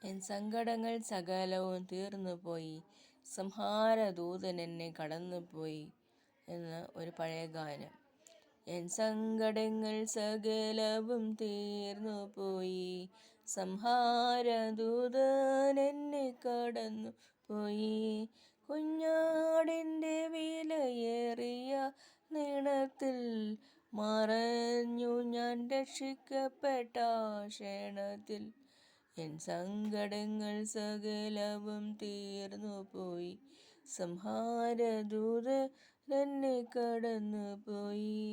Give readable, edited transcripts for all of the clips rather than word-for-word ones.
N സങ്കടങ്ങൾ സകലവും തീർന്നുപോയി, സംഹാരദൂതൻ എന്നെ കടന്നുപോയി എന്ന ഒരു പഴയ ഗാനം. എൻ സങ്കടങ്ങൾ സകലവും തീർന്നുപോയി, സംഹാരദൂതൻ എന്നെ കടന്നു പോയി. കുഞ്ഞാടിൻ്റെ വിലയേറിയ നിണത്തിൽ മറഞ്ഞു ഞാൻ രക്ഷിക്കപ്പെട്ട ക്ഷണത്തിൽ. എൻ സങ്കടങ്ങൾ സകലവും തീർന്നുപോയി, സംഹാരദൂതൻ എന്നെ കടന്നുപോയി.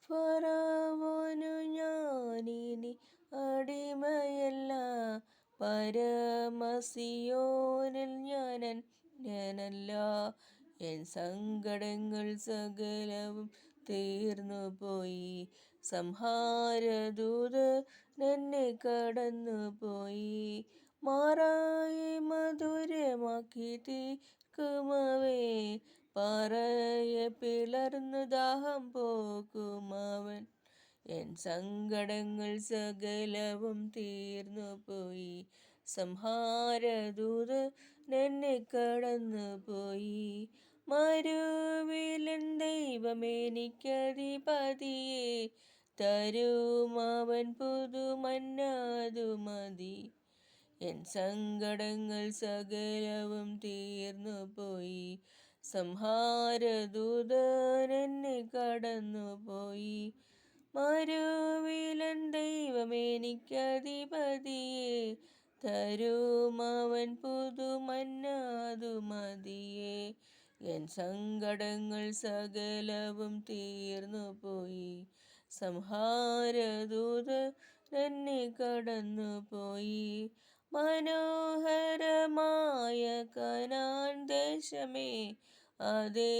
ഫറവോനു ഞാനിനി അടിമയല്ല, പരമസിയോനിൽ ഞാൻ അന്യനല്ല. എൻ സങ്കടങ്ങൾ സകലവും തീർന്നുപോയി, സംഹാരദൂതൻ എന്നെ കടന്നുപോയി. മാറായി മധുരമാക്കി തീർക്കുമവേ, പാറയെ പിളർന്നു ദാഹം പോകുമവൻ. എൻ സങ്കടങ്ങൾ സകലവും തീർന്നുപോയി, സംഹാരദൂതൻ എന്നെ കടന്നുപോയി. മരുവിലൻ ദൈവമെനിക്കധിപതിയെ തരുമവൻ പുതുമന്നതു മതി. എൻ സങ്കടങ്ങൾ സകലവും തീർന്നുപോയി, സംഹാരദൂതൻ എന്നെ കടന്നുപോയി. മരുവിലൻ ദൈവമെനിക്കധിപതിയെ തരുമവൻ പുതുമന്നതു മതിയെ. എൻ സങ്കടങ്ങൾ സകലവും തീർന്നുപോയി, സംഹാരദൂതൻ എന്നെ കടന്നുപോയി. മനോഹരമായ കനാൻ ദേശമേ, അതേ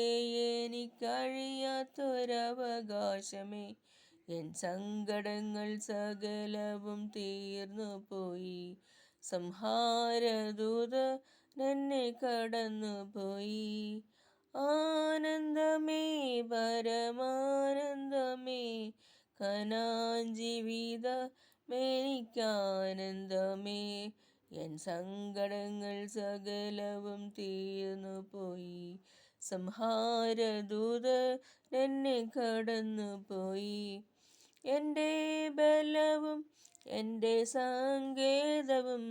എനിക്കഴിയാത്തൊരവകാശമേ. എൻ സങ്കടങ്ങൾ സകലവും തീർന്നുപോയി, സംഹാരദൂതൻ എന്നെ കടന്നുപോയി. ആനന്ദമേ പരമാനന്ദമേ, കനാൻ ജീവിതമെനിക്കാനന്ദമേ. എൻ സങ്കടങ്ങൾ സകലവും തീർന്നുപോയി, സംഹാരദൂതൻ എന്നെ കടന്നുപോയി. എൻ്റെ ബലവും എൻ്റെ സങ്കേതവും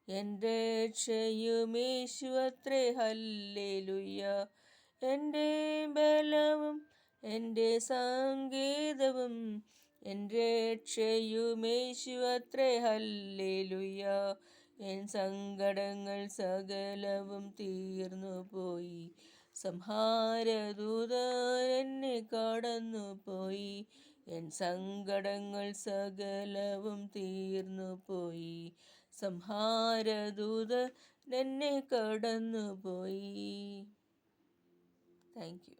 എൻ്റെ രക്ഷയുമേശു അത്രേ, ഹല്ലേലൂയ. എൻ്റെ ബലവും എൻ്റെ സങ്കേതവും എൻ്റെ രക്ഷയുമേശു അത്രേ, ഹല്ലേലൂയ. എൻ സങ്കടങ്ങൾ സകലവും തീർന്നുപോയി, സംഹാരദൂതൻ എന്നെ കടന്നുപോയി. എൻ സങ്കടങ്ങൾ സകലവും തീർന്നുപോയി, സംഹാരദൂതൻ എന്നെ കടന്നുപോയി. Thank you.